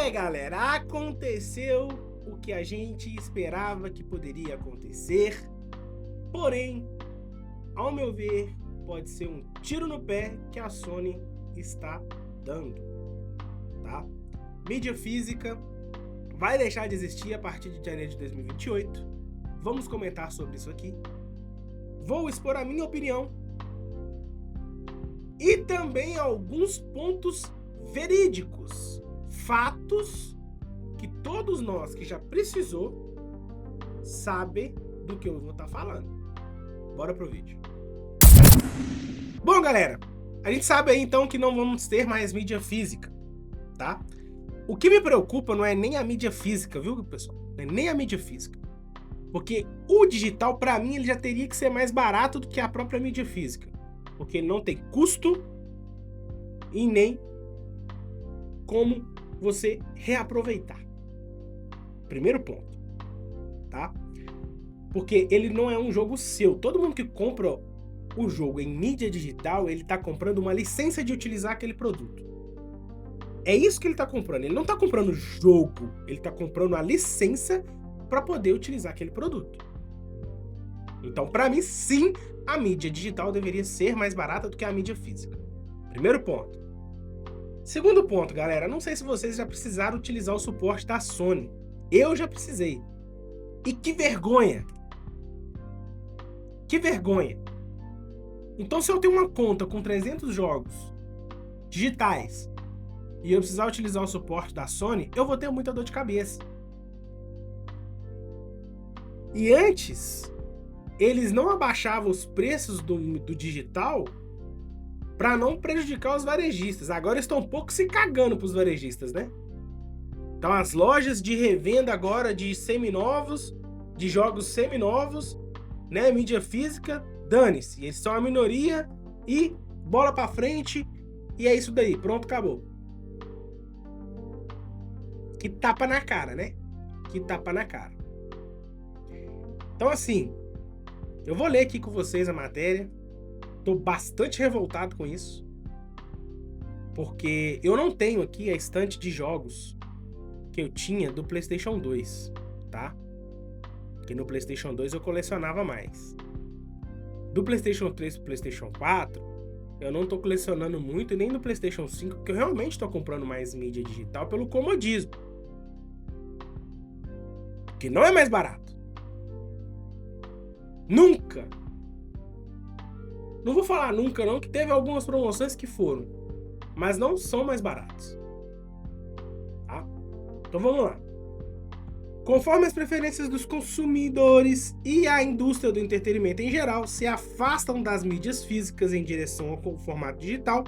galera, aconteceu o que a gente esperava que poderia acontecer, porém, ao meu ver, pode ser um tiro no pé que a Sony está dando, tá? Mídia física vai deixar de existir a partir de janeiro de 2028. Vamos comentar sobre isso aqui. Vou expor a minha opinião e também alguns pontos verídicos, fatos que todos nós que já precisou sabem do que eu vou estar falando. Bora pro vídeo. Bom, galera, a gente sabe aí então que não vamos ter mais mídia física, tá? O que me preocupa não é nem a mídia física, viu, pessoal? Não é nem a mídia física. Porque o digital, pra mim, ele já teria que ser mais barato do que a própria mídia física. Porque ele não tem custo e nem como você reaproveitar. Primeiro ponto, tá? Porque ele não é um jogo seu. Todo mundo que compra o jogo em mídia digital, ele tá comprando uma licença de utilizar aquele produto. É isso que ele tá comprando. Ele não tá comprando o jogo, ele tá comprando a licença para poder utilizar aquele produto. Então, para mim, sim, a mídia digital deveria ser mais barata do que a mídia física. Primeiro ponto. Segundo ponto, galera, não sei se vocês já precisaram utilizar o suporte da Sony. Eu já precisei. E que vergonha! Que vergonha! Então, se eu tenho uma conta com 300 jogos digitais e eu precisar utilizar o suporte da Sony, eu vou ter muita dor de cabeça. E antes, eles não abaixavam os preços do digital para não prejudicar os varejistas. Agora estão um pouco se cagando para os varejistas, né? Então as lojas de revenda agora de seminovos, de jogos seminovos, né, mídia física, dane-se. Eles são a minoria e bola para frente e é isso daí. Pronto, acabou. Que tapa na cara, né? Que tapa na cara. Então assim, eu vou ler aqui com vocês a matéria. Tô bastante revoltado com isso. Porque eu não tenho aqui a estante de jogos que eu tinha do PlayStation 2, tá? Porque no PlayStation 2 eu colecionava mais. Do PlayStation 3 pro PlayStation 4, eu não tô colecionando muito, e nem do PlayStation 5, porque eu realmente tô comprando mais mídia digital pelo comodismo. Que não é mais barato. Nunca. Não vou falar nunca não, que teve algumas promoções que foram, mas não são mais baratos. Tá? Então vamos lá. Conforme as preferências dos consumidores e a indústria do entretenimento em geral se afastam das mídias físicas em direção ao formato digital,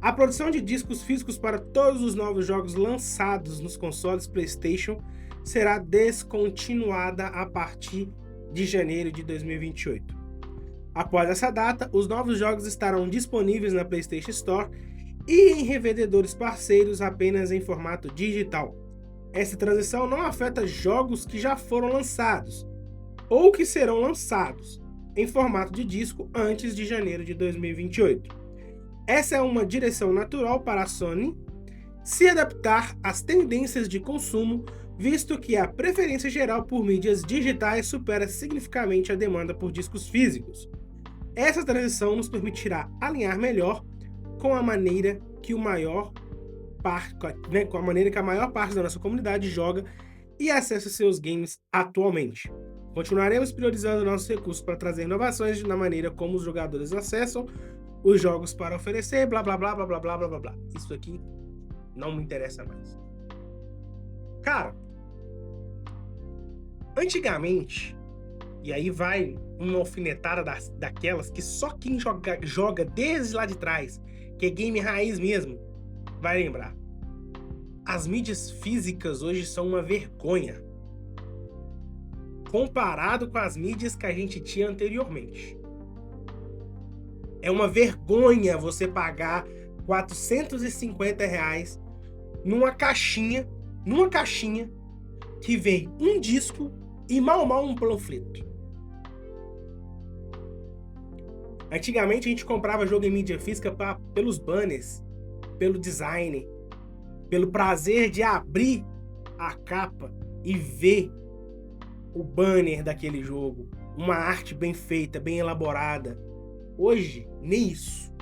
a produção de discos físicos para todos os novos jogos lançados nos consoles PlayStation será descontinuada a partir de janeiro de 2028. Após essa data, os novos jogos estarão disponíveis na PlayStation Store e em revendedores parceiros apenas em formato digital. Essa transição não afeta jogos que já foram lançados ou que serão lançados em formato de disco antes de janeiro de 2028. Essa é uma direção natural para a Sony se adaptar às tendências de consumo, visto que a preferência geral por mídias digitais supera significativamente a demanda por discos físicos. Essa transição nos permitirá alinhar melhor com a maneira que a maior parte da nossa comunidade joga e acessa seus games atualmente. Continuaremos priorizando nossos recursos para trazer inovações na maneira como os jogadores acessam os jogos para oferecer blá blá blá blá blá blá blá blá. Isso aqui não me interessa mais. Cara, antigamente, e aí vai uma alfinetada daquelas que só quem joga desde lá de trás, que é game raiz mesmo, vai lembrar. As mídias físicas hoje são uma vergonha comparado com as mídias que a gente tinha anteriormente. É uma vergonha você pagar R$450 numa caixinha que vem um disco e mal um panfleto. Antigamente a gente comprava jogo em mídia física pelos banners, pelo design, pelo prazer de abrir a capa e ver o banner daquele jogo, uma arte bem feita, bem elaborada. Hoje, nem isso.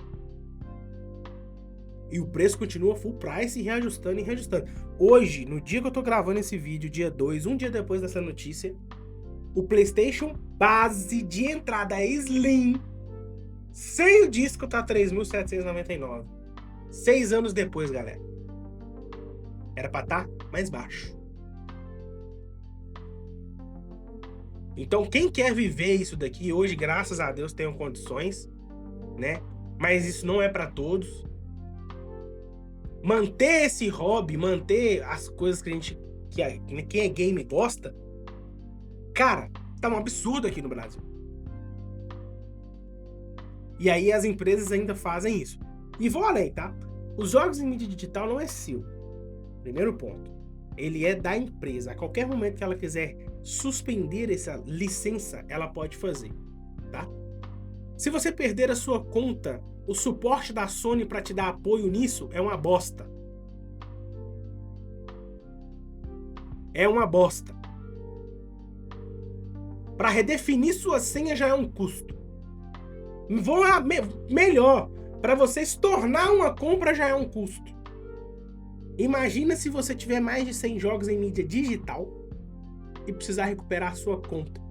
E o preço continua full price e reajustando e reajustando. Hoje, no dia que eu tô gravando esse vídeo, dia 2, um dia depois dessa notícia, o PlayStation base de entrada Slim, sem o disco, tá R$3.799. 6 anos depois, galera. Era pra estar mais baixo. Então, quem quer viver isso daqui, hoje, graças a Deus, tenho condições, né? Mas isso não é pra todos. Manter esse hobby, manter as coisas que a gente, quem é game gosta, cara, tá um absurdo aqui no Brasil. E aí as empresas ainda fazem isso. E vou além, tá? Os jogos em mídia digital não é seu. Primeiro ponto. Ele é da empresa. A qualquer momento que ela quiser suspender essa licença, ela pode fazer, tá? Se você perder a sua conta, o suporte da Sony para te dar apoio nisso é uma bosta. É uma bosta. Para redefinir sua senha já é um custo. Melhor, para você se tornar uma compra já é um custo. Imagina se você tiver mais de 100 jogos em mídia digital e precisar recuperar a sua conta.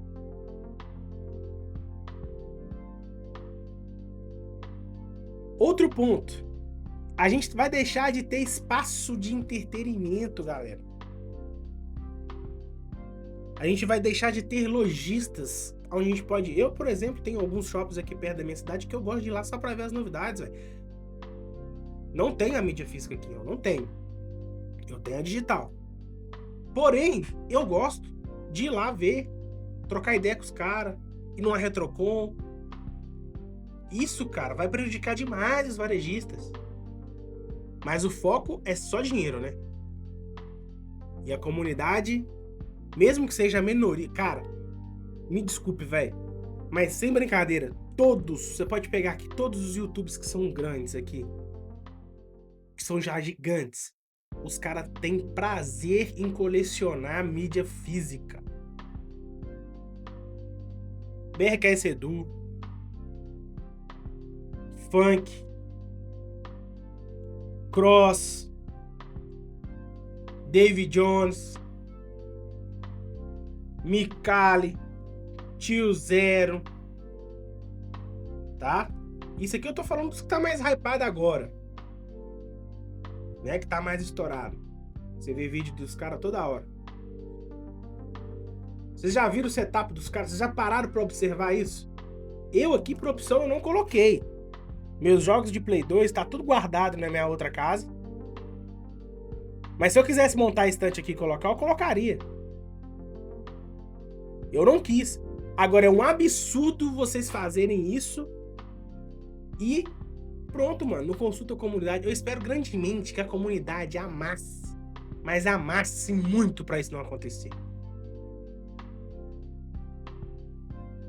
Outro ponto. A gente vai deixar de ter espaço de entretenimento, galera. A gente vai deixar de ter lojistas onde a gente pode... Eu, por exemplo, tenho alguns shoppings aqui perto da minha cidade que eu gosto de ir lá só pra ver as novidades, velho. Não tenho a mídia física aqui, eu não tenho. Eu tenho a digital. Porém, eu gosto de ir lá ver, trocar ideia com os caras, ir numa Retrocon. Isso, cara, vai prejudicar demais os varejistas. Mas o foco é só dinheiro, né? E a comunidade, mesmo que seja a minoria... Cara, me desculpe, velho, mas sem brincadeira, você pode pegar aqui todos os YouTubers que são grandes aqui, que são já gigantes. Os caras têm prazer em colecionar mídia física. BRKS Edu, Funk, Cross, David Jones, Micali, Tio Zero, tá? Isso aqui eu tô falando dos que tá mais hypado agora, né? Que tá mais estourado. Você vê vídeo dos caras toda hora. Vocês já viram o setup dos caras? Vocês já pararam pra observar isso? Eu aqui, por opção, eu não coloquei. Meus jogos de Play 2 tá tudo guardado na minha outra casa. Mas se eu quisesse montar a estante aqui e colocar, eu colocaria. Eu não quis. Agora é um absurdo vocês fazerem isso e pronto, mano, não consulta a comunidade. Eu espero grandemente que a comunidade amasse, mas amasse muito pra isso não acontecer.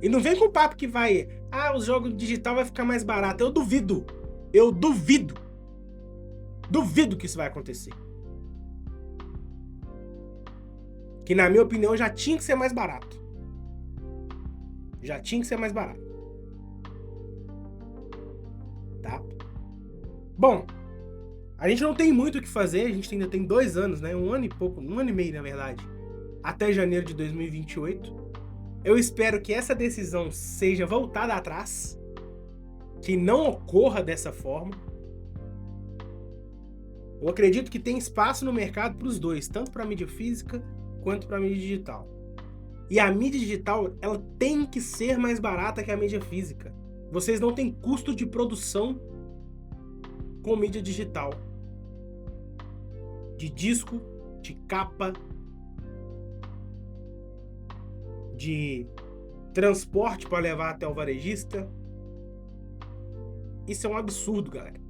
E não vem com o papo que vai... o jogo digital vai ficar mais barato. Eu duvido. Eu duvido. Duvido que isso vai acontecer. Que na minha opinião já tinha que ser mais barato. Já tinha que ser mais barato. Tá? Bom, a gente não tem muito o que fazer. A gente ainda tem 2 anos, né? 1 ano e pouco, 1 ano e meio, na verdade. Até janeiro de 2028. Eu espero que essa decisão seja voltada atrás. Que não ocorra dessa forma. Eu acredito que tem espaço no mercado para os dois. Tanto para a mídia física quanto para a mídia digital. E a mídia digital, ela tem que ser mais barata que a mídia física. Vocês não têm custo de produção com mídia digital. De disco, de capa, de transporte para levar até o varejista. Isso é um absurdo, galera.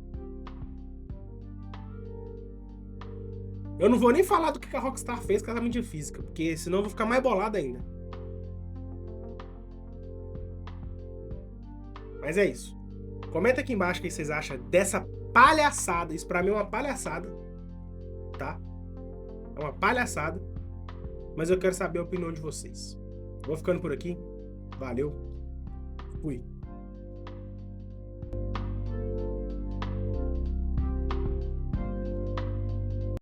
Eu não vou nem falar do que a Rockstar fez com a mídia física, porque senão eu vou ficar mais bolado ainda. Mas é isso. Comenta aqui embaixo o que vocês acham dessa palhaçada. Isso pra mim é uma palhaçada. tá? É uma palhaçada, mas eu quero saber a opinião de vocês. Vou ficando por aqui. Valeu. Fui.